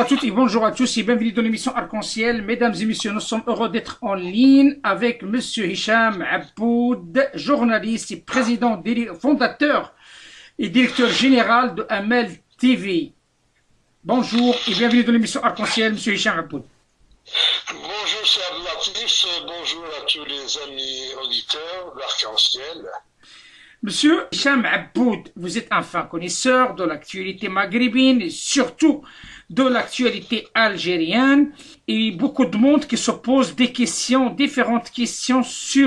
toutes et bonjour à tous et bienvenue dans l'émission Arc-en-Ciel. Mesdames et messieurs, nous sommes heureux d'être en ligne avec Monsieur Hicham Aboud, journaliste et président, fondateur et directeur général de Amel TV. Bonjour et bienvenue dans l'émission Arc-en-Ciel, Monsieur Hicham Aboud. Bonjour, c'est Abdelatif. Bonjour à tous les amis auditeurs d'Arc-en-Ciel. Monsieur Hicham Aboud, vous êtes un fin connaisseur de l'actualité maghrébine et surtout de l'actualité algérienne, et beaucoup de monde qui se pose des questions, différentes questions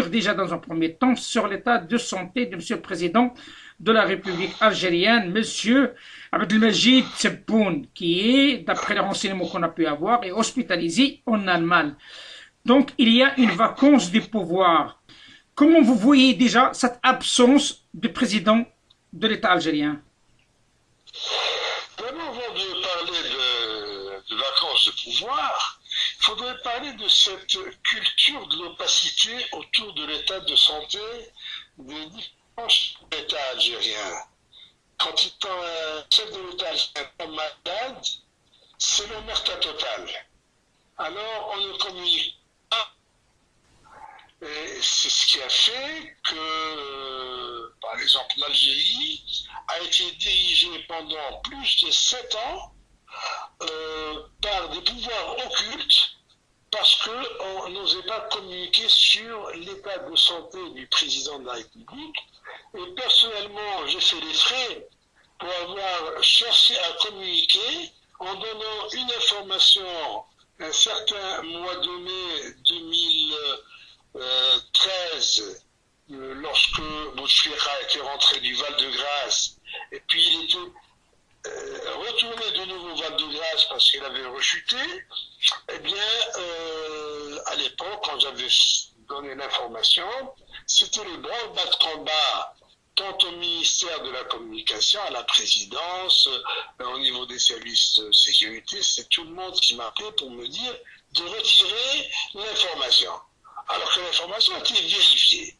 déjà dans un premier temps sur l'état de santé de Monsieur le Président de la République algérienne, Monsieur Abdelmajid Tebboune, qui est, d'après les renseignements qu'on a pu avoir, est hospitalisé en Allemagne. Donc il y a une vacance du pouvoir. Comment vous voyez déjà cette absence de président de l'État algérien? Vraiment, avant de parler de vacances de pouvoir, il faudrait parler de cette culture de l'opacité autour de l'état de santé des différents États algériens. Quand un chef de l'État algérien est malade, c'est l'omerta totale. Alors, on ne communique pas. Et c'est ce qui a fait que, par exemple, l'Algérie a été dirigée pendant plus de 7 ans par des pouvoirs occultes parce qu'on n'osait pas communiquer sur l'état de santé du président de la République. Et personnellement, j'ai fait les frais pour avoir cherché à communiquer en donnant une information un certain mois de mai 2013, lorsque Bouteflika était rentré du Val-de-Grâce, et puis il était retourné de nouveau au Val-de-Grâce parce qu'il avait rechuté. Eh bien, à l'époque, quand j'avais donné l'information, c'était le branle-bas de combat, tant au ministère de la Communication, à la présidence, au niveau des services de sécurité, c'est tout le monde qui m'appelait pour me dire de retirer l'information, alors que l'information a été vérifiée.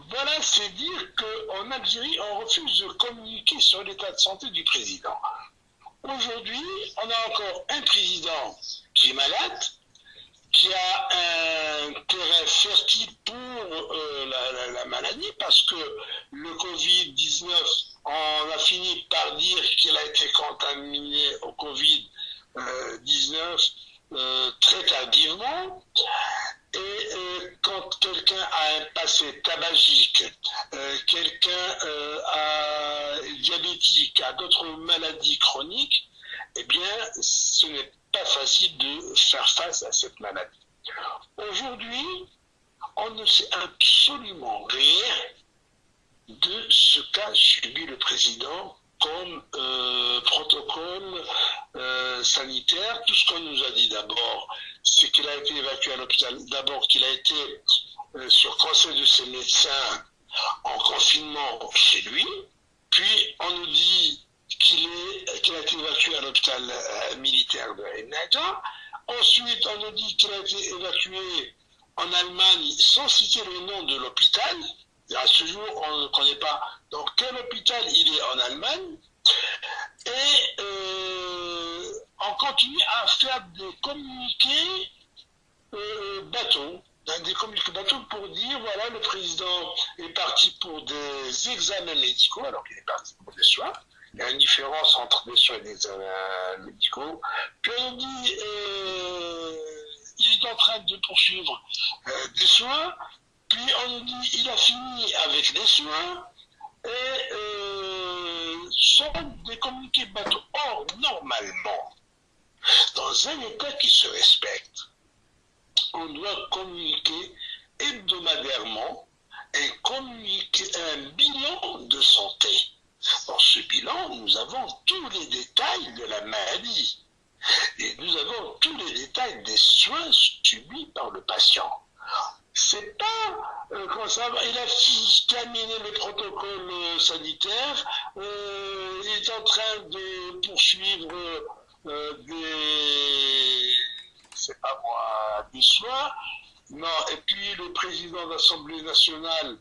Voilà, c'est dire qu'en Algérie, on refuse de communiquer sur l'état de santé du président. Aujourd'hui, on a encore un président qui est malade, qui a un terrain fertile pour la maladie, parce que le Covid-19, on a fini par dire qu'il a été contaminé au Covid-19 très tardivement. Et quand quelqu'un a un passé tabagique, quelqu'un diabétique, a d'autres maladies chroniques, eh bien, ce n'est pas facile de faire face à cette maladie. Aujourd'hui, on ne sait absolument rien de ce qu'a subi le président comme protocole sanitaire. Tout ce qu'on nous a dit d'abord, c'est qu'il a été évacué à l'hôpital. D'abord qu'il a été, sur conseil de ses médecins, en confinement chez lui. Puis on nous dit qu'il a été évacué à l'hôpital militaire de Naja. Ensuite, on nous dit qu'il a été évacué en Allemagne sans citer le nom de l'hôpital. À ce jour, on ne connaît pas dans quel hôpital il est en Allemagne. Et on continue à faire des communiqués bateaux. Des communiqués bateaux pour dire, voilà, le président est parti pour des examens médicaux, alors qu'il est parti pour des soins. Il y a une différence entre des soins et des examens médicaux. Puis on dit, il est en train de poursuivre des soins. Puis on nous dit, il a fini avec des soins. Et sont des communiqués bateaux. Or, normalement, dans un État qui se respecte, on doit communiquer hebdomadairement un bilan de santé. Dans ce bilan, nous avons tous les détails de la maladie. Et nous avons tous les détails des soins subis par le patient. C'est pas comme ça, il a terminé le protocole sanitaire, il est en train de poursuivre des soins. Non, et puis le président de l'Assemblée nationale,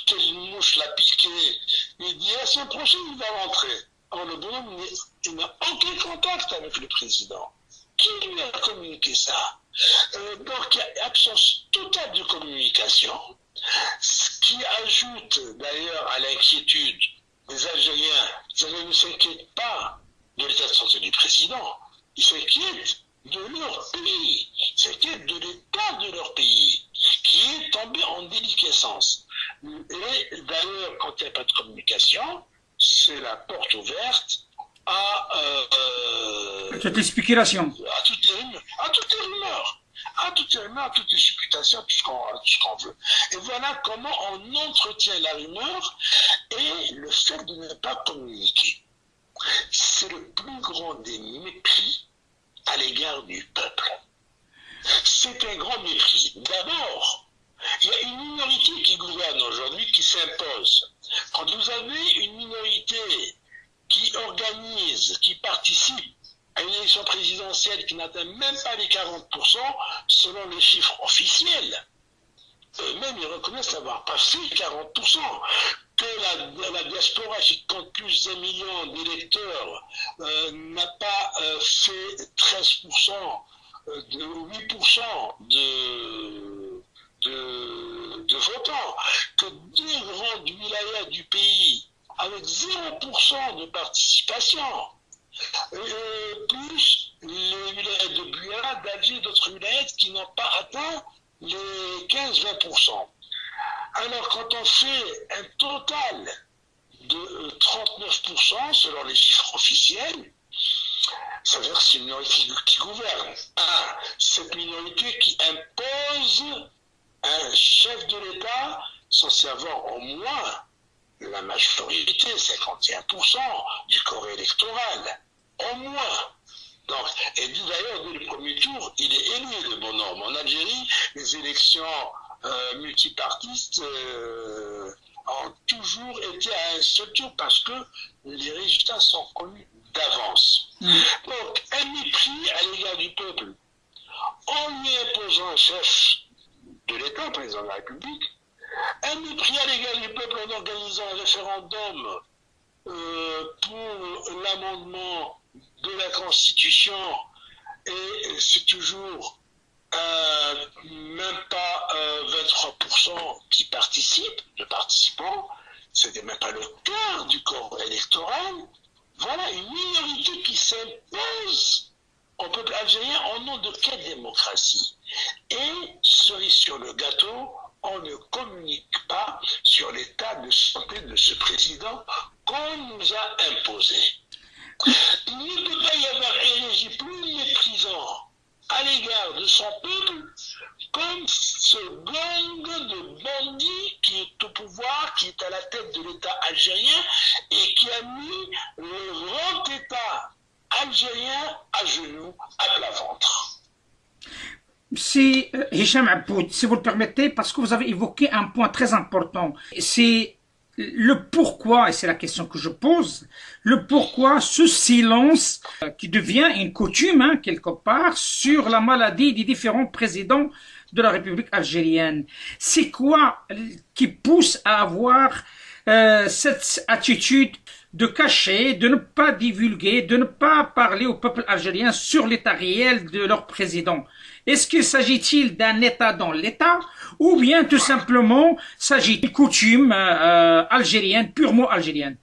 quelle mouche l'a piqué, il dit la semaine prochaine il va rentrer. Or, le bonhomme n'a aucun contact avec le président. Qui lui a communiqué ça? Donc, il y a absence totale de communication, ce qui ajoute d'ailleurs à l'inquiétude des Algériens. Les Algériens ne s'inquiètent pas de l'état de santé du président, ils s'inquiètent de leur pays, ils s'inquiètent de l'état de leur pays, qui est tombé en déliquescence. Et d'ailleurs, quand il n'y a pas de communication, c'est la porte ouverte à toute les spéculations. À toutes les rumeurs, à toutes les rumeurs, à toutes les supputations, tout ce qu'on veut. Et voilà comment on entretient la rumeur et le fait de ne pas communiquer. C'est le plus grand des mépris à l'égard du peuple. C'est un grand mépris. D'abord, il y a une minorité qui gouverne aujourd'hui, qui s'impose. Quand vous avez une minorité qui organise, qui participe à une élection présidentielle qui n'atteint même pas les 40% selon les chiffres officiels, eux-mêmes ils reconnaissent avoir passé 40%, que la diaspora qui compte plus d'1 million d'électeurs n'a pas fait 13%, 8% de votants, que 2 grandes wilayas du pays avec 0% de participation, plus les wilayas de Buya, d'Alger, d'autres wilayas qui n'ont pas atteint les 15-20%. Alors quand on fait un total de 39% selon les chiffres officiels, ça veut dire que c'est une minorité qui gouverne. Cette minorité qui impose un chef de l'État censé avoir au moins la majorité, 51% du corps électoral, au moins. Donc, et d'ailleurs, dès le premier tour, il est élu, le bonhomme. En Algérie, les élections multipartistes ont toujours été à un seul tour parce que les résultats sont connus d'avance. Donc, un mépris à l'égard du peuple, en lui imposant un chef de l'État, président de la République, un mépris à l'égard du peuple en organisant un référendum pour l'amendement de la Constitution, et c'est toujours même pas 23% qui participent, de participants, c'était même pas le quart du corps électoral. Voilà une minorité qui s'impose au peuple algérien au nom de quelle démocratie? Et cerise sur le gâteau, on ne communique pas sur l'état de santé de ce président qu'on nous a imposé. Il ne peut pas y avoir hérésie plus méprisant à l'égard de son peuple comme ce gang de bandits qui est au pouvoir, qui est à la tête de l'État algérien et qui a mis le grand État algérien à genoux, à plat ventre. C'est Hicham Aboud, si vous le permettez, parce que vous avez évoqué un point très important. C'est le pourquoi, et c'est la question que je pose, le pourquoi ce silence qui devient une coutume, quelque part, sur la maladie des différents présidents de la République algérienne. C'est quoi qui pousse à avoir cette attitude de cacher, de ne pas divulguer, de ne pas parler au peuple algérien sur l'état réel de leur président? Est-ce qu'il s'agit-il d'un État dans l'État, ou bien tout simplement s'agit d'une coutume algérienne, purement algérienne?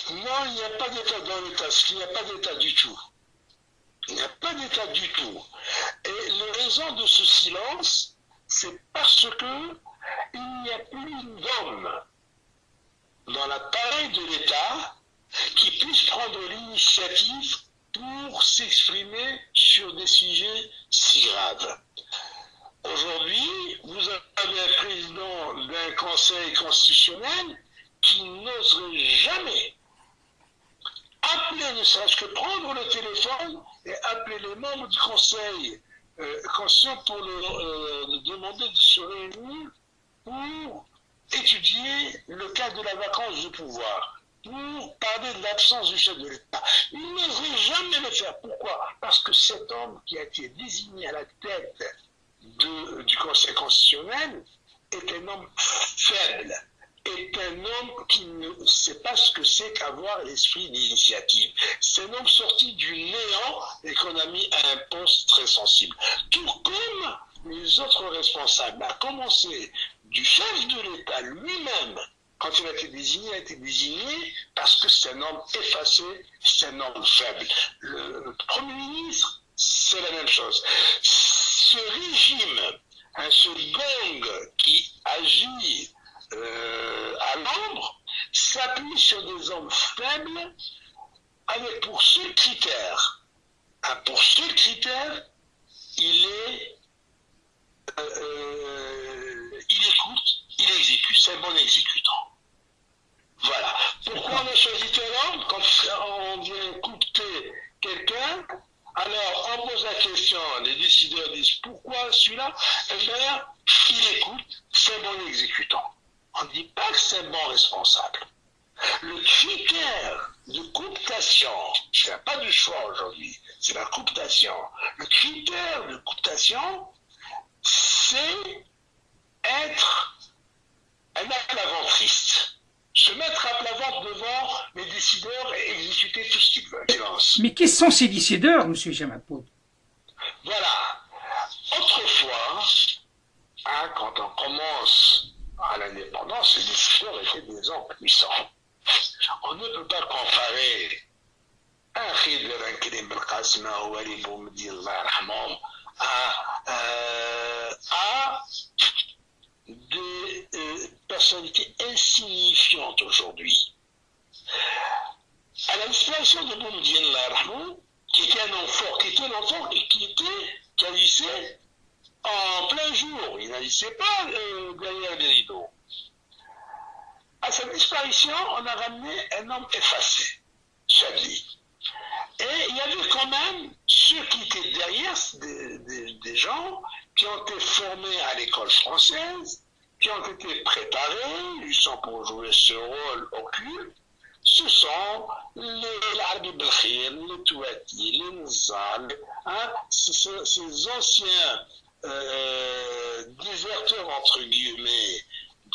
Non, il n'y a pas d'État dans l'État, parce qu'il n'y a pas d'État du tout. Il n'y a pas d'État du tout. Et la raison de ce silence, c'est parce que il n'y a plus d'homme dans l'appareil de l'État qui puisse prendre l'initiative pour s'exprimer sur des sujets si graves. Aujourd'hui, vous avez un président d'un conseil constitutionnel qui n'oserait jamais appeler, ne serait-ce que prendre le téléphone et appeler les membres du conseil constitutionnel pour leur demander de se réunir pour étudier le cas de la vacance du pouvoir, pour parler de l'absence du chef de l'État. Il n'oserait jamais le faire. Pourquoi? Parce que cet homme qui a été désigné à la tête du Conseil constitutionnel est un homme faible. est un homme qui ne sait pas ce que c'est qu'avoir l'esprit d'initiative. C'est un homme sorti du néant et qu'on a mis à un poste très sensible. Tout comme les autres responsables, à commencer du chef de l'État lui-même. Quand il a été désigné parce que c'est un homme effacé, c'est un homme faible. Le Premier ministre, c'est la même chose. Ce régime, ce gang qui agit à l'ombre, s'appuie sur des hommes faibles avec pour seul critère, il écoute, il exécute, c'est un bon exécutant. Voilà. Pourquoi on a choisi Hollande? Quand on vient écouter quelqu'un, alors on pose la question, les décideurs disent pourquoi celui-là? Eh bien, il écoute, c'est un bon exécutant. On ne dit pas que c'est un bon responsable. Le critère de cooptation, il n'y a pas de choix aujourd'hui, c'est la cooptation. Le critère de cooptation, c'est être un à-plat-ventriste. Se mettre à plat ventre devant les décideurs et exécuter tout ce qu'ils veulent. Mais qui sont ces décideurs, M. Jamapoud? Voilà. Autrefois, quand on commence à l'indépendance, les décideurs étaient des hommes puissants. On ne peut pas comparer un Khidr, un Karim Belkacema ou Ali Boumedi, à des personnalités insignifiantes aujourd'hui. À la disparition de Boumedi, qui était un homme fort, qui agissait en plein jour, il n'agissait pas derrière les rideaux. À sa disparition, on a ramené un homme effacé, Chadli. Et il y avait quand même ceux qui étaient derrière, des gens qui ont été formés à l'école française, qui ont été préparés, ils sont pour jouer ce rôle occulte. Ce sont les Arabi Belkhir, les Touati, les Nizal, ces anciens déserteurs, entre guillemets,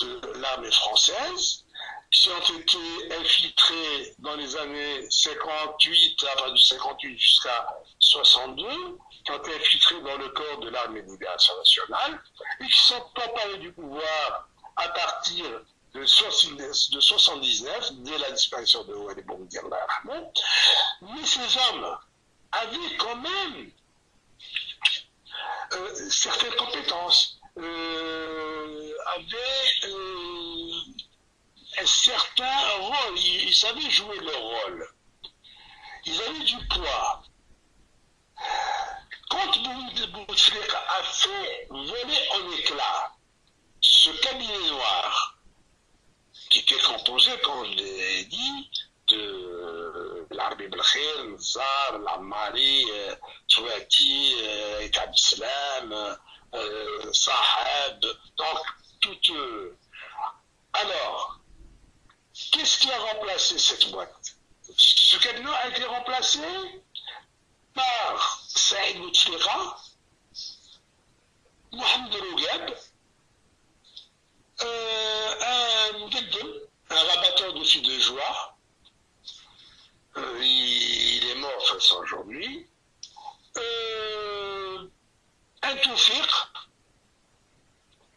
de l'armée française, qui ont été infiltrés dans les années 58, à partir de 58 jusqu'à 62, qui ont été infiltrés dans le corps de l'armée de libération nationale, et qui sont emparés du pouvoir à partir de 79, dès la disparition de Ouali Boumedi. Mais ces hommes avaient quand même certaines compétences, avaient un certain rôle, ils savaient jouer leur rôle. Ils avaient du poids. Quand Bouteflika a fait voler en éclats ce cabinet noir, qui était composé, comme je l'ai dit, de l'Arbi Belkhir, Nzar, l'Ammari, Touati, Itab Islam, Sahab, donc toutes. Alors, qu'est-ce qui a remplacé cette boîte? Ce cabinet a été remplacé par Saïd Bouteflika, Mohamed Rougab, un rabatteur de filles de joie. Il est mort de toute façon aujourd'hui. Un Toufiq,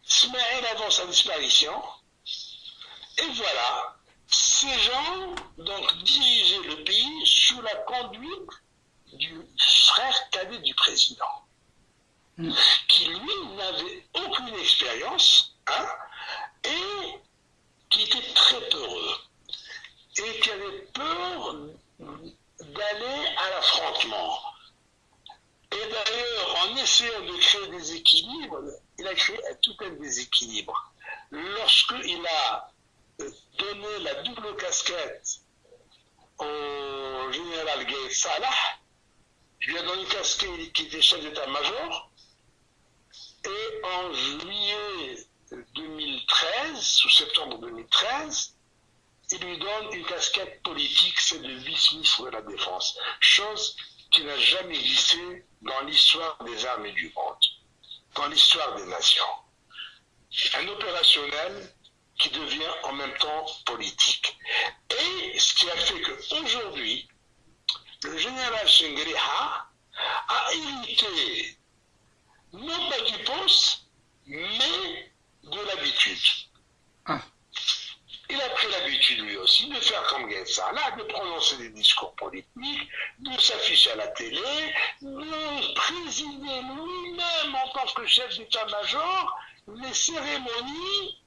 Smaïl avant sa disparition. Et voilà, ces gens donc dirigeaient le pays sous la conduite du frère cadet du président, qui lui n'avait aucune expérience, et qui était très peureux, et qui avait peur d'aller à l'affrontement. Et d'ailleurs, en essayant de créer des équilibres, il a créé tout un déséquilibre. Lorsqu'il a donné la double casquette au général Gaïd Salah, il lui a donné une casquette qui était chef d'état-major, et en juillet 2013, sous septembre 2013, il lui donne une casquette politique, c'est de vice-ministre de la Défense, chose qui n'a jamais existé dans l'histoire des armées du monde, dans l'histoire des nations. Un opérationnel qui devient en même temps politique. Et ce qui a fait qu'aujourd'hui, le général Chenguereha a hérité non pas du poste, mais de l'habitude. Ah. Il a pris l'habitude lui aussi de faire comme Guessala, de prononcer des discours politiques, de s'afficher à la télé, de présider lui-même en tant que chef d'état-major les cérémonies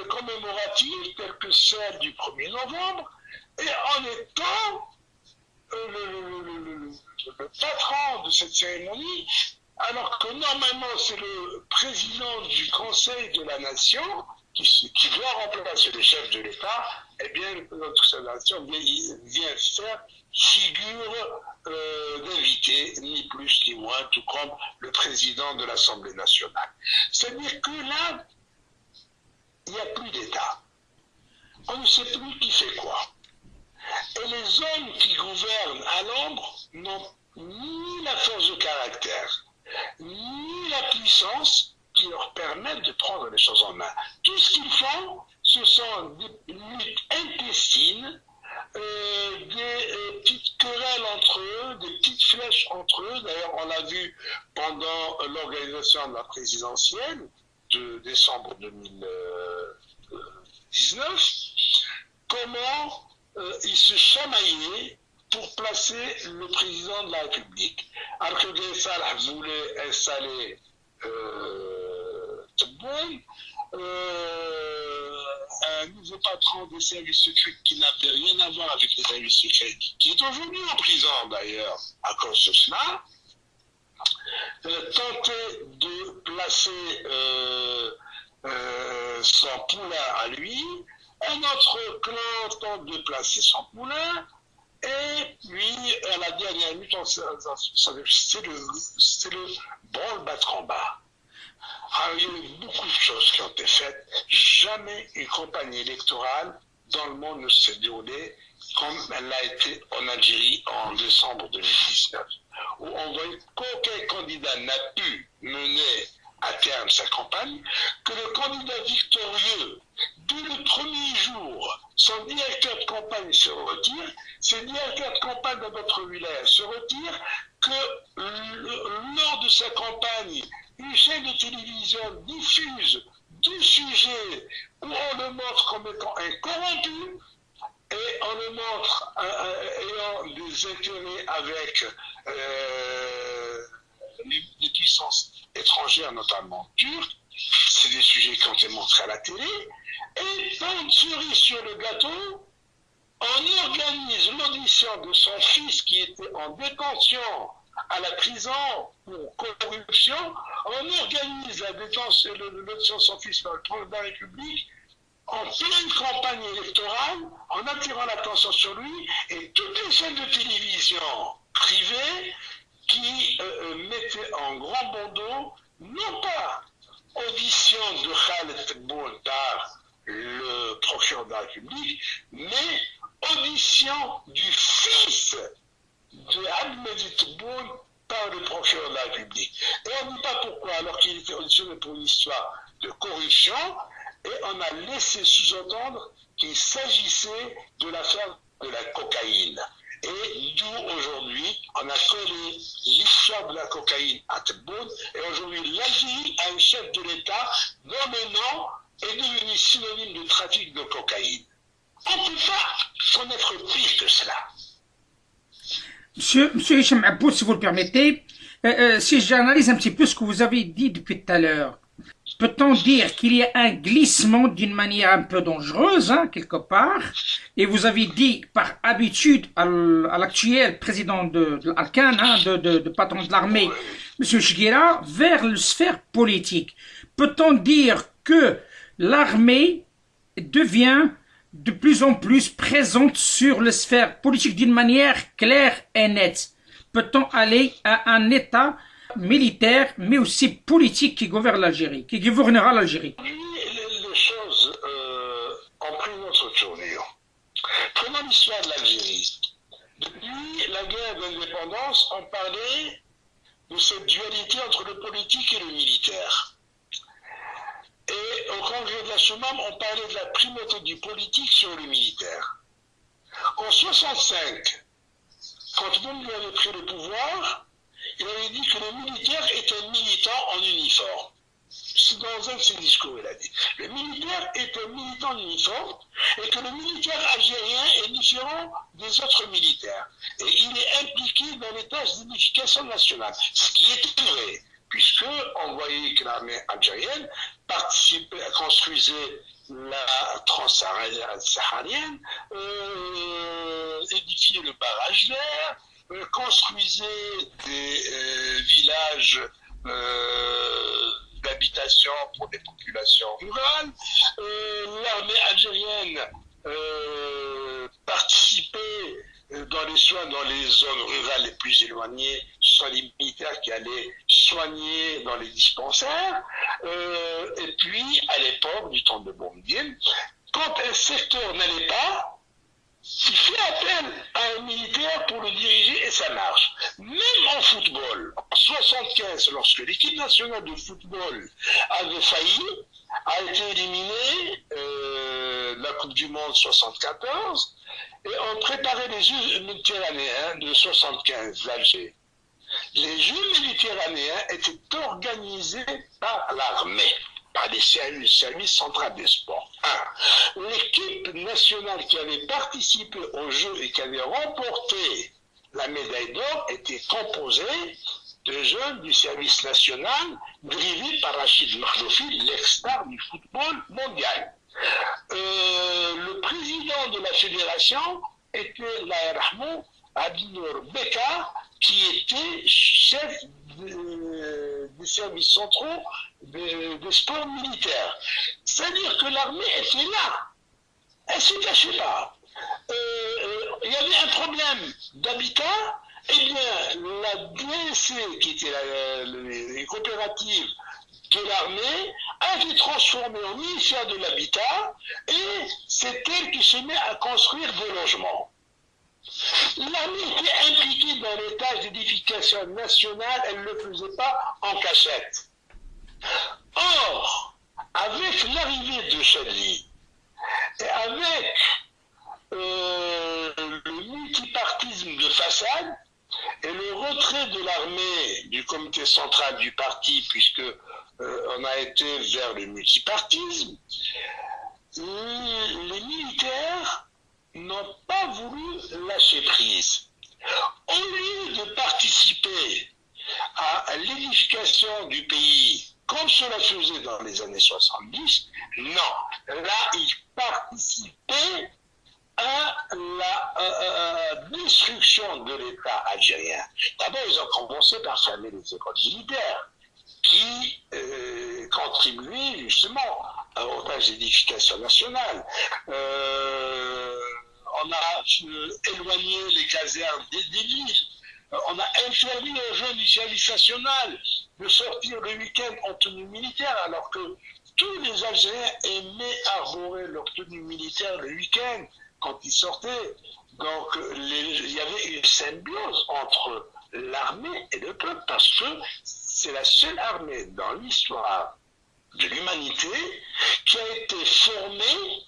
commémoratives telles que celle du 1er novembre, et en étant le patron de cette cérémonie, alors que normalement c'est le président du Conseil de la Nation qui doit remplacer le chef de l'État. Eh bien, le président de la Nation vient faire figure d'invité, ni plus ni moins, tout comme le président de l'Assemblée nationale. C'est-à-dire que là, il n'y a plus d'État. On ne sait plus qui fait quoi. Et les hommes qui gouvernent à l'ombre n'ont ni la force de caractère, ni la puissance qui leur permettent de prendre les choses en main. Tout ce qu'ils font, ce sont des luttes intestines, des petites querelles entre eux, des petites flèches entre eux. D'ailleurs, on l'a vu pendant l'organisation de la présidentielle de décembre 2019, comment ils se chamaillaient pour placer le président de la République. Alors que Guessala voulait installer Tebboune, un nouveau patron des services secrets qui n'avait rien à voir avec les services secrets, qui est aujourd'hui en prison d'ailleurs à cause de cela, tentait de placer son poulain à lui, un autre clan tente de placer son poulain, et puis à la dernière minute, c'est le branle-bas de combat. Alors, il y a eu beaucoup de choses qui ont été faites. Jamais une campagne électorale dans le monde ne s'est déroulée comme elle l'a été en Algérie en décembre 2019, où on voit qu'aucun candidat n'a pu mener à terme sa campagne, que le candidat victorieux, dès le premier jour, son directeur de campagne se retire, ses directeurs de campagne dans notre village se retirent, que lors de sa campagne, une chaîne de télévision diffuse du sujet où on le montre comme étant un corrompu et on le montre ayant des intérêts avec des puissances étrangères, notamment turques. C'est des sujets qui ont été montrés à la télé. Et pour cerise sur le gâteau, on organise l'audition de son fils qui était en détention à la prison pour corruption. On organise l'audition de son fils par le président de la République en pleine campagne électorale, en attirant l'attention sur lui, et toutes les chaînes de télévision privées qui mettaient en grand bandeau, non pas audition de Khaled Tebboune par le procureur de la République, mais audition du fils de Abdelmajid Tebboune par le procureur de la République. Et on ne dit pas pourquoi, alors qu'il était auditionné pour une histoire de corruption, et on a laissé sous-entendre qu'il s'agissait de l'affaire de la cocaïne. Et d'où aujourd'hui, on a collé l'histoire de la cocaïne à Tebboune, et aujourd'hui l'Algérie a un chef de l'État dont le nom est devenu synonyme de trafic de cocaïne. On ne peut pas connaître pire que cela. Monsieur Hicham Abboud, si vous le permettez, si j'analyse un petit peu ce que vous avez dit depuis tout à l'heure, peut-on dire qu'il y a un glissement d'une manière un peu dangereuse, hein, quelque part, et vous avez dit par habitude à l'actuel président de l'Arkan, hein, de patron de l'armée, M. Chiguera, vers la sphère politique. Peut-on dire que l'armée devient de plus en plus présente sur la sphère politique d'une manière claire et nette? Peut-on aller à un État militaire, mais aussi politique qui gouverne l'Algérie, qui gouvernera l'Algérie? Les choses ont pris notre tournure. Prenons l'histoire de l'Algérie. Depuis la guerre d'indépendance, on parlait de cette dualité entre le politique et le militaire. Et au congrès de la Sommam, on parlait de la primauté du politique sur le militaire. En 65, quand Boumediene avait pris le pouvoir, il avait dit que le militaire est un militant en uniforme. C'est dans un de ses discours, il a dit. Le militaire est un militant en uniforme et que le militaire algérien est différent des autres militaires. Et il est impliqué dans les tâches d'unification nationale. Ce qui était vrai, puisqu'on voyait que l'armée algérienne construisait la transsaharienne, édifiait le barrage vert, construisait des villages d'habitation pour des populations rurales. L'armée algérienne participait dans les soins dans les zones rurales les plus éloignées. Ce sont les militaires qui allaient soigner dans les dispensaires. Et puis, à l'époque, du temps de Boumediene, quand un secteur n'allait pas, il fait appel à un militaire pour le diriger et ça marche. Même en football, en 1975, lorsque l'équipe nationale de football avait failli, a été éliminée la Coupe du Monde 74, et on préparait les Jeux méditerranéens de 75 d'Alger. Les Jeux méditerranéens étaient organisés par l'armée, par les services centraux des sports. L'équipe nationale qui avait participé aux Jeux et qui avait remporté la médaille d'or était composée de jeunes du service national drivés par Rachid Makhloufi, l'ex-star du football mondial. Le président de la fédération était l'Aïrahmou Abdinour Beka, qui était chef des services centraux des sports militaires. C'est-à-dire que l'armée était là. Elle ne se cachait pas. Il y avait un problème d'habitat. Eh bien, la DNC, qui était les coopératives de l'armée, a été transformée en ministère de l'Habitat et c'est elle qui se met à construire des logements. L'armée était impliquée dans les tâches d'édification nationale, elle ne le faisait pas en cachette. Or, avec l'arrivée de Chadli et avec le multipartisme de façade et le retrait de l'armée du comité central du parti, puisque on a été vers le multipartisme, les militaires n'ont pas voulu lâcher prise. Au lieu de participer à l'édification du pays, comme cela faisait dans les années 70, non. Là, ils participaient à la destruction de l'État algérien. D'abord, ils ont commencé par fermer les écoles militaires, qui contribuaient justement aux tâches d'édification nationale. On a éloigné les casernes des villes. On a interdit aux jeunes du service national de sortir le week-end en tenue militaire, alors que tous les Algériens aimaient arborer leur tenue militaire le week-end quand ils sortaient. Donc il y avait une symbiose entre l'armée et le peuple, parce que c'est la seule armée dans l'histoire de l'humanité qui a été formée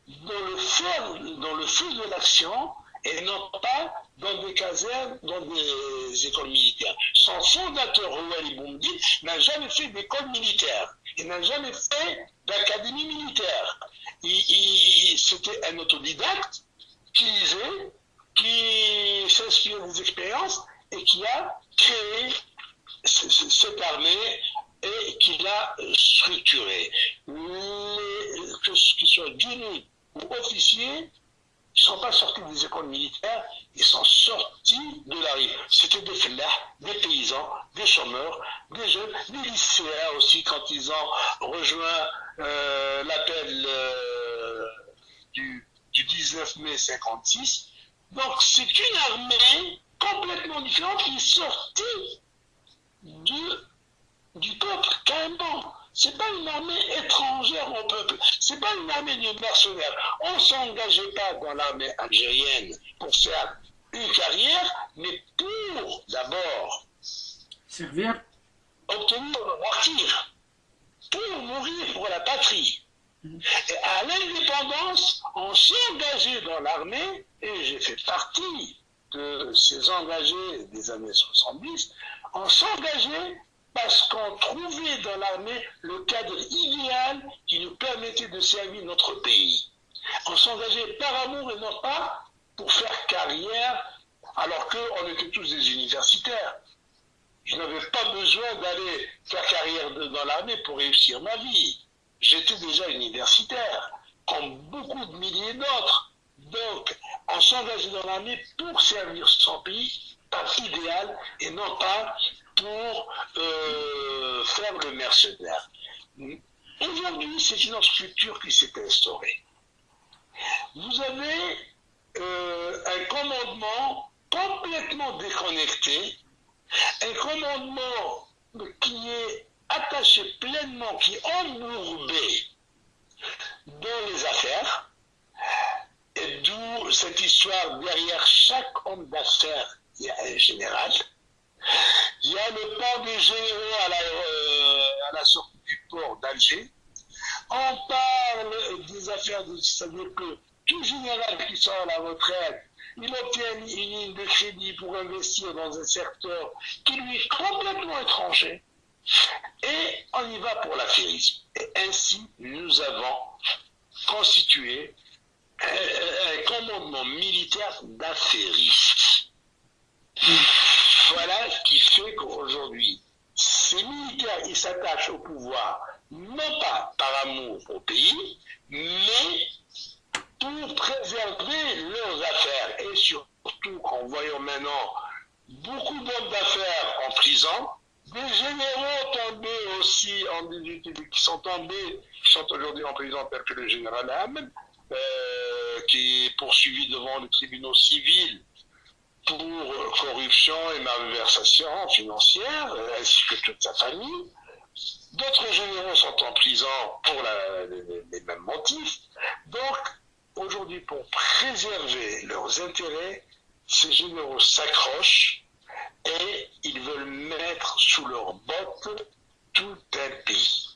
dans le feu de l'action et non pas dans des casernes, dans des écoles militaires. Son fondateur, Rouali Boumediene, n'a jamais fait d'école militaire. Il n'a jamais fait d'académie militaire. C'était un autodidacte qui lisait, qui s'inspirait des expériences et qui a créé cette armée et qui l'a structurée. Que ce soit génie ou officiers, ils ne sont pas sortis des écoles militaires, ils sont sortis de la rue. C'était des flahs, des paysans, des chômeurs, des jeunes, des lycéens aussi, quand ils ont rejoint l'appel du 19 mai 56. Donc c'est une armée complètement différente qui est sortie du peuple, carrément. C'est pas une armée étrangère au peuple, c'est pas une armée de mercenaires. On ne s'engageait pas dans l'armée algérienne pour faire une carrière, mais pour d'abord servir, obtenir le martyr, pour mourir pour la patrie. patrie. Et à l'indépendance, on s'est engagé dans l'armée, et j'ai fait partie de ces engagés des années 70, on s'engageait parce qu'on trouvait dans l'armée le cadre idéal qui nous permettait de servir notre pays. On s'engageait par amour et non pas pour faire carrière, alors qu'on était tous des universitaires. Je n'avais pas besoin d'aller faire carrière dans l'armée pour réussir ma vie. J'étais déjà universitaire, comme beaucoup de milliers d'autres. Donc, on s'engageait dans l'armée pour servir son pays par idéal et non pas pour faire le mercenaire. Aujourd'hui, c'est une autre structure qui s'est instaurée. Vous avez un commandement complètement déconnecté, un commandement qui est attaché pleinement, qui est embourbé dans les affaires, et d'où cette histoire, derrière chaque homme d'affaires, il y a un général. Il y a le port des généraux à la sortie du port d'Alger. On parle des affaires, c'est-à-dire que tout général qui sort à la retraite, il obtient une ligne de crédit pour investir dans un secteur qui lui est complètement étranger. Et on y va pour l'affairisme. Et ainsi, nous avons constitué un commandement militaire d'affairistes. Voilà ce qui fait qu'aujourd'hui, ces militaires, ils s'attachent au pouvoir, non pas par amour au pays, mais pour préserver leurs affaires. Et surtout, en voyant maintenant beaucoup d'hommes d'affaires en prison, des généraux tombés aussi, qui sont tombés, qui sont aujourd'hui en prison, tel que le général Ham, qui est poursuivi devant les tribunaux civils pour corruption et malversation financière, ainsi que toute sa famille. D'autres généraux sont en prison pour les mêmes motifs. Donc, aujourd'hui, pour préserver leurs intérêts, ces généraux s'accrochent et ils veulent mettre sous leurs bottes tout un pays.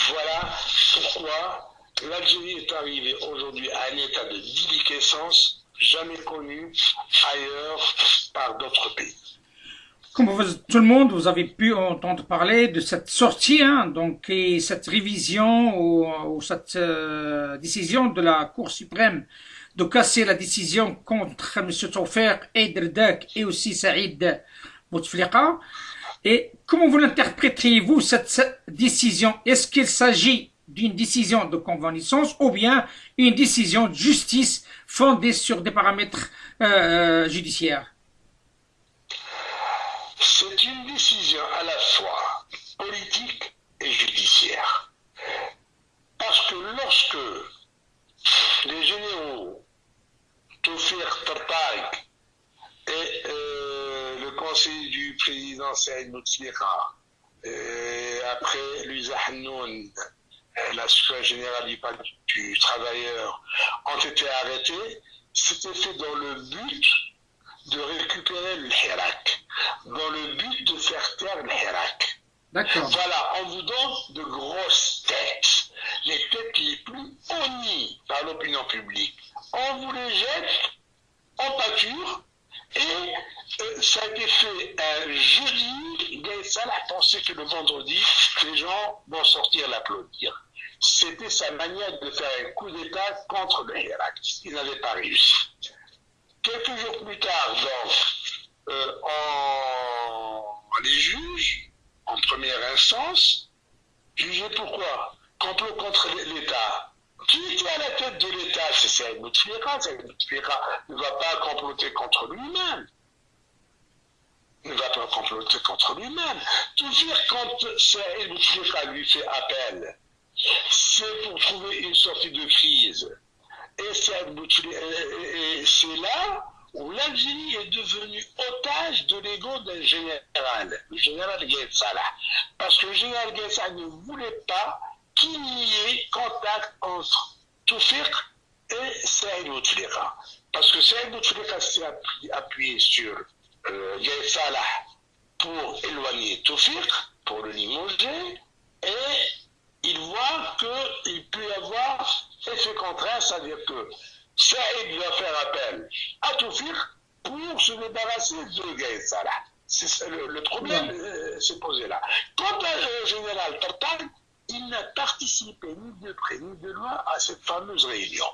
Voilà pourquoi l'Algérie est arrivée aujourd'hui à un état de déliquescence jamais connu ailleurs par d'autres pays. Comme tout le monde, vous avez pu entendre parler de cette sortie, donc, et cette révision ou cette décision de la Cour suprême de casser la décision contre M. Tawfiq Derdak et aussi Saïd Bouteflika. Et comment vous l'interpréteriez-vous, cette décision? Est-ce qu'il s'agit d'une décision de convenissance ou bien une décision de justice fondée sur des paramètres judiciaires? C'est une décision à la fois politique et judiciaire. Parce que lorsque les généraux Tawfiq Derdak et le conseiller du président Saïd Bouteflika, après Louisa Hannoun, la secrétaire générale du Parti du Travailleur, ont été arrêtés, c'était fait dans le but de récupérer le Hirak, dans le but de faire taire le Hirak. D'accord. Voilà, on vous donne de grosses têtes, les têtes les plus honnies par l'opinion publique. On vous les jette en pâture et ça a été fait un jeudi. Gaël Salah pensait que le vendredi, les gens vont sortir l'applaudir. C'était sa manière de faire un coup d'État contre le Hirak. Il n'avait pas réussi. Quelques jours plus tard, donc, les juges, en première instance, jugeaient pourquoi? Complot contre l'État. Qui était à la tête de l'État? C'est Saïd Bouteflika. Saïd Bouteflika ne va pas comploter contre lui-même. Ne va pas comploter contre lui-même. Toujours quand Saïd Bouteflika lui fait appel, c'est pour trouver une sortie de crise. Et c'est là où l'Algérie est devenue otage de l'ego d'un général, le général Gaël Salah. Parce que le général Gaël Salah ne voulait pas qu'il y ait contact entre Tawfiq et Saïd Bouteflika. Parce que Saïd Bouteflika s'est appuyé sur Gaël Salah pour éloigner Tawfiq, pour le limoger, et il voit qu'il peut y avoir effet contraire, c'est-à-dire que Saïd va faire appel à Tawfiq pour se débarrasser de Gaïd Salah. Le problème s'est posé là. Quant au général Tartag, il n'a participé ni de près ni de loin à cette fameuse réunion.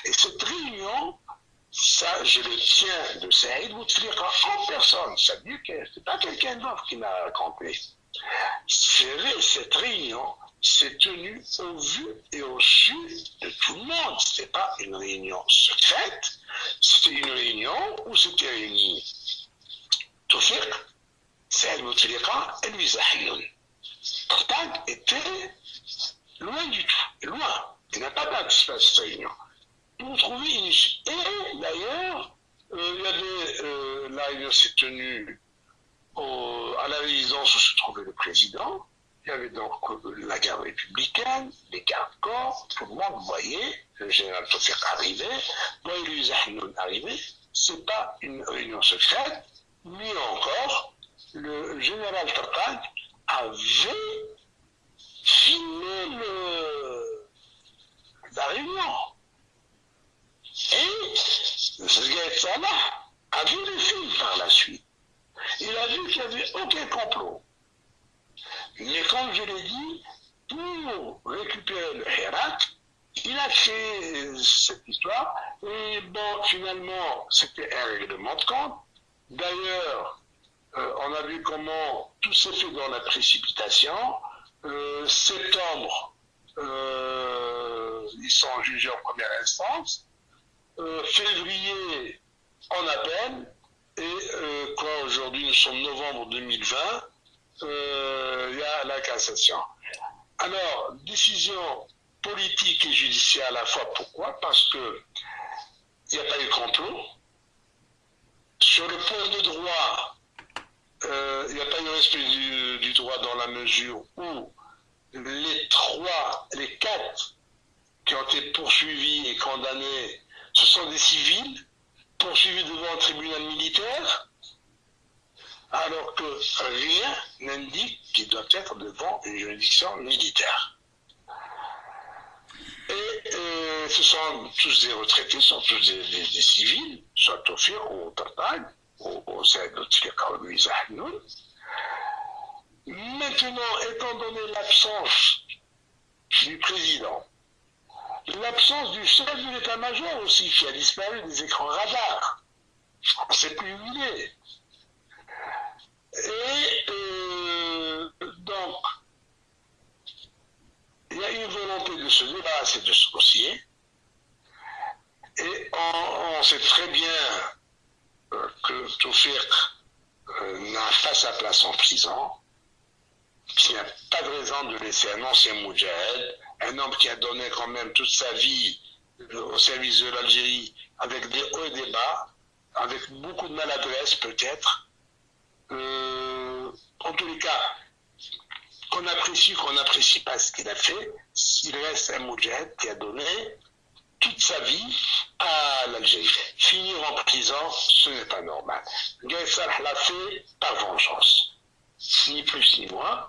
Et cette réunion, ça, je le tiens de Saïd Bouteflika en personne. Ça veut dire que ce n'est pas quelqu'un d'autre qui m'a raconté. Cette réunion s'est tenue au vu et au su de tout le monde. Ce n'est pas une réunion secrète, c'était une réunion où s'étaient réunis Tawfiq, Saïd Bouteflika et Louisa Hanoun. Tartag était loin du tout, loin. Il n'a pas participé à cette réunion. Pour trouver une issue. Et d'ailleurs, la réunion s'est tenue à la résidence où se trouvait le président. Il y avait donc la garde républicaine, les gardes-corps, tout le monde voyait le général Tawfiq arriver, voyait Louisa Hanoun arriver. Ce n'est pas une réunion secrète, mieux encore, le général Tartag avait filmé la réunion. Et Gaïd Salah a vu le film par la suite. Il a vu qu'il n'y avait aucun complot. Mais comme je l'ai dit, pour récupérer le Hirak, il a créé cette histoire. Et bon, finalement, c'était un règlement de compte. D'ailleurs, on a vu comment tout s'est fait dans la précipitation. Septembre, ils sont jugés en première instance. Février, en appel. Et quand aujourd'hui nous sommes novembre 2020, il y a la cassation. Alors, décision politique et judiciaire à la fois. Pourquoi? Parce que il n'y a pas eu de complot. Sur le point de droit, il n'y a pas eu respect du droit dans la mesure où les quatre qui ont été poursuivis et condamnés, ce sont des civils poursuivis devant un tribunal militaire, alors que rien n'indique qu'ils doivent être devant une juridiction militaire. Et ce sont tous des retraités, ce sont tous des civils, soit Tawfiq ou Tartag, ou Saïd Bouteflika ou Louisa Hanoun. Maintenant, étant donné l'absence du président, l'absence du chef de l'état-major aussi, qui a disparu des écrans radars, on ne sait plus où il est. Et donc, il y a une volonté de se débarrasser de ce dossier, et on sait très bien que Tawfiq n'a pas sa place en prison, qu'il n'y a pas de raison de laisser un ancien moudjahid, un homme qui a donné quand même toute sa vie au service de l'Algérie, avec des hauts et des bas, avec beaucoup de maladresse peut-être. En tous les cas, qu'on n'apprécie pas ce qu'il a fait, il reste un moudjahid qui a donné toute sa vie à l'Algérie. Finir en prison, ce n'est pas normal. Gaïd Salah l'a fait par vengeance. Ni plus ni moins.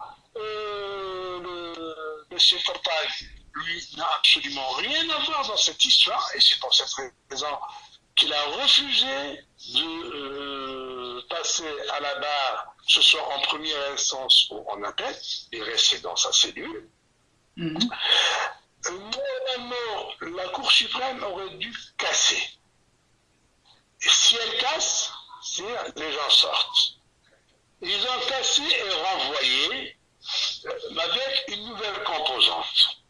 Monsieur Tartag, lui, n'a absolument rien à voir dans cette histoire, et c'est pour cette raison qu'il a refusé de passer à la barre, que ce soit en première instance ou en appel, et rester dans sa cellule. Normalement, la Cour suprême aurait dû casser. Et si elle casse, les gens sortent. Ils ont cassé et renvoyé avec une nouvelle composante.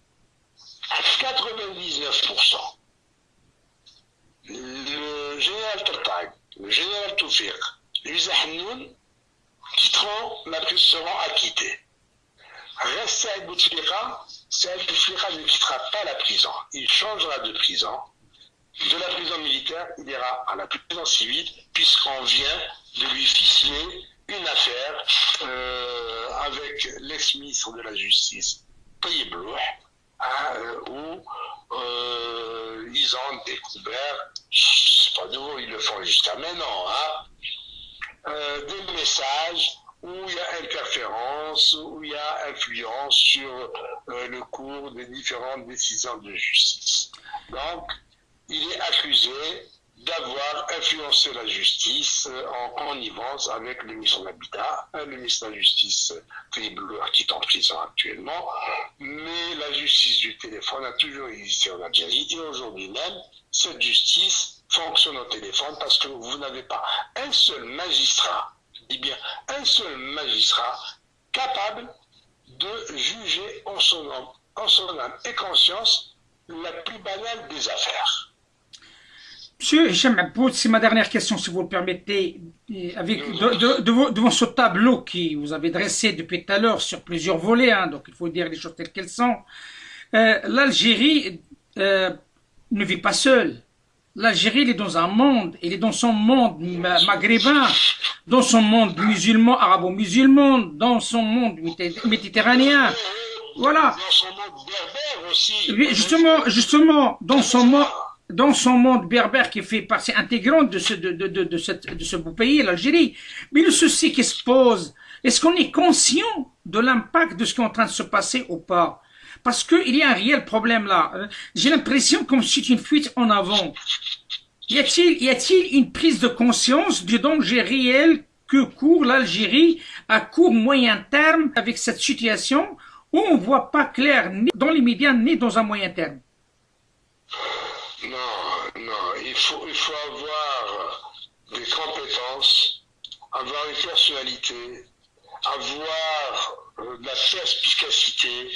À 99%. Le général Tartag, le général Tawfiq, Louisa Hanoun seront acquittés. Reste Saïd Bouteflika ne quittera pas la prison. Il changera de prison. De la prison militaire, il ira à la prison civile, puisqu'on vient de lui ficeler une affaire avec l'ex-ministre de la Justice, Tayyip Louh, où ils ont découvert, c'est pas nouveau, ils le font jusqu'à maintenant, des messages où il y a interférence, où il y a influence sur le cours des différentes décisions de justice. Donc, il est accusé d'avoir influencé la justice en connivence avec le ministre de l'Habitat, le ministre de la Justice, Philippe Boulouard, qui est en prison actuellement. Mais la justice du téléphone a toujours existé en Algérie et aujourd'hui même, cette justice fonctionne au téléphone parce que vous n'avez pas un seul magistrat, je dis bien un seul magistrat, capable de juger en son âme et conscience la plus banale des affaires. Monsieur Hicham Abboud, c'est ma dernière question, si vous le permettez, avec devant ce tableau qui vous avez dressé depuis tout à l'heure sur plusieurs volets, hein, donc il faut dire les choses telles qu'elles sont. L'Algérie ne vit pas seule. L'Algérie, elle est dans un monde, elle est dans son monde maghrébin, dans son monde musulman, arabo-musulman, dans son monde méditerranéen. Voilà. Dans son monde berbère aussi. Oui, justement, dans son monde berbère qui fait partie intégrante de ce beau pays, l'Algérie. Mais le souci qui se pose, est-ce qu'on est conscient de l'impact de ce qui est en train de se passer ou pas? Parce qu'il y a un réel problème là. J'ai l'impression comme si c'est une fuite en avant. Y a-t-il une prise de conscience du danger réel que court l'Algérie à court moyen terme avec cette situation où on ne voit pas clair ni dans les médias ni dans un moyen terme? Non, il faut avoir des compétences, avoir une personnalité, avoir de la perspicacité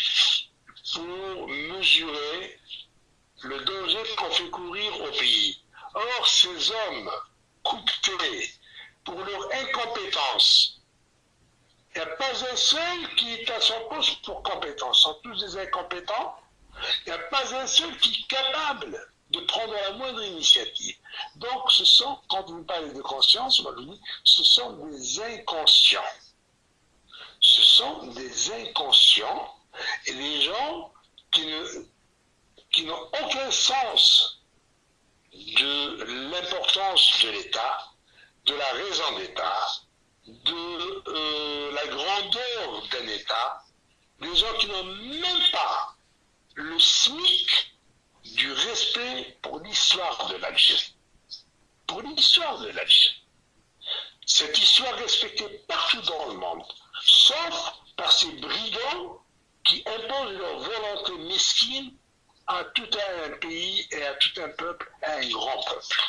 pour mesurer le danger qu'on fait courir au pays. Or, ces hommes coupés pour leur incompétence, il n'y a pas un seul qui est à son poste pour compétence. Ce sont tous des incompétents. Il n'y a pas un seul qui est capable de prendre la moindre initiative. Donc, quand vous parlez de conscience, moi je dis, ce sont des inconscients. Ce sont des inconscients et des gens qui n'ont aucun sens de l'importance de l'État, de la raison d'État, de la grandeur d'un État, des gens qui n'ont même pas le SMIC du respect pour l'histoire de l'Algérie. Pour l'histoire de l'Algérie. Cette histoire respectée partout dans le monde, sauf par ces brigands qui imposent leur volonté mesquine à tout un pays et à tout un peuple, à un grand peuple.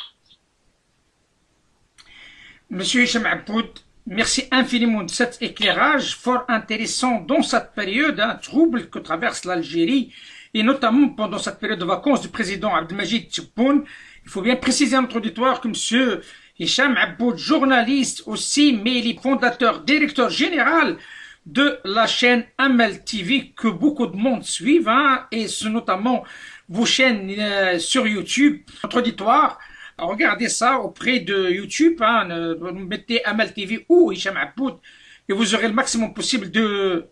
Monsieur Hicham Abboud, merci infiniment de cet éclairage fort intéressant dans cette période trouble que traverse l'Algérie et notamment pendant cette période de vacances du président Abdelmajid Tebboune. Il faut bien préciser à notre auditoire que monsieur Hicham Abboud, journaliste aussi, mais il est fondateur, directeur général de la chaîne Amal TV que beaucoup de monde suivent, et c'est notamment vos chaînes sur YouTube. Notre auditoire, regardez ça auprès de YouTube, mettez Amal TV ou Hicham Abboud et vous aurez le maximum possible de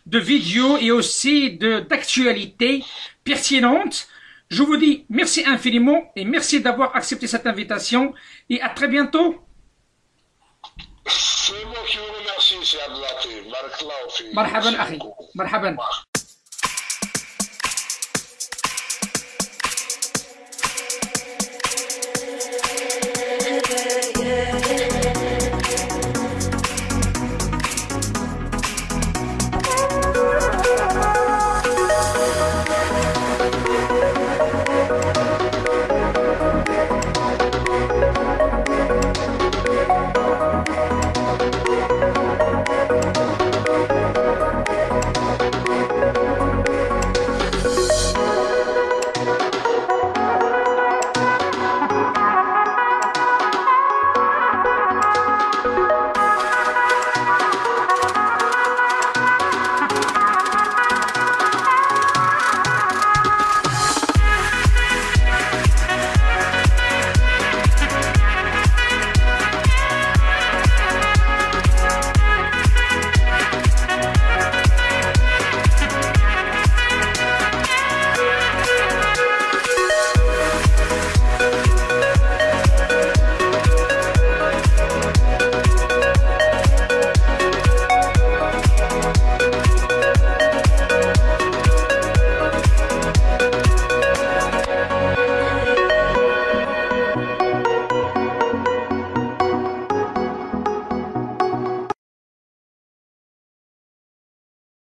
vidéos et aussi d'actualités pertinentes. Je vous dis merci infiniment et merci d'avoir accepté cette invitation et à très bientôt. C'est moi qui vous remercie, c'est Abdelatif. Barakallahu fi. Marhaban, akhi. Marhaban.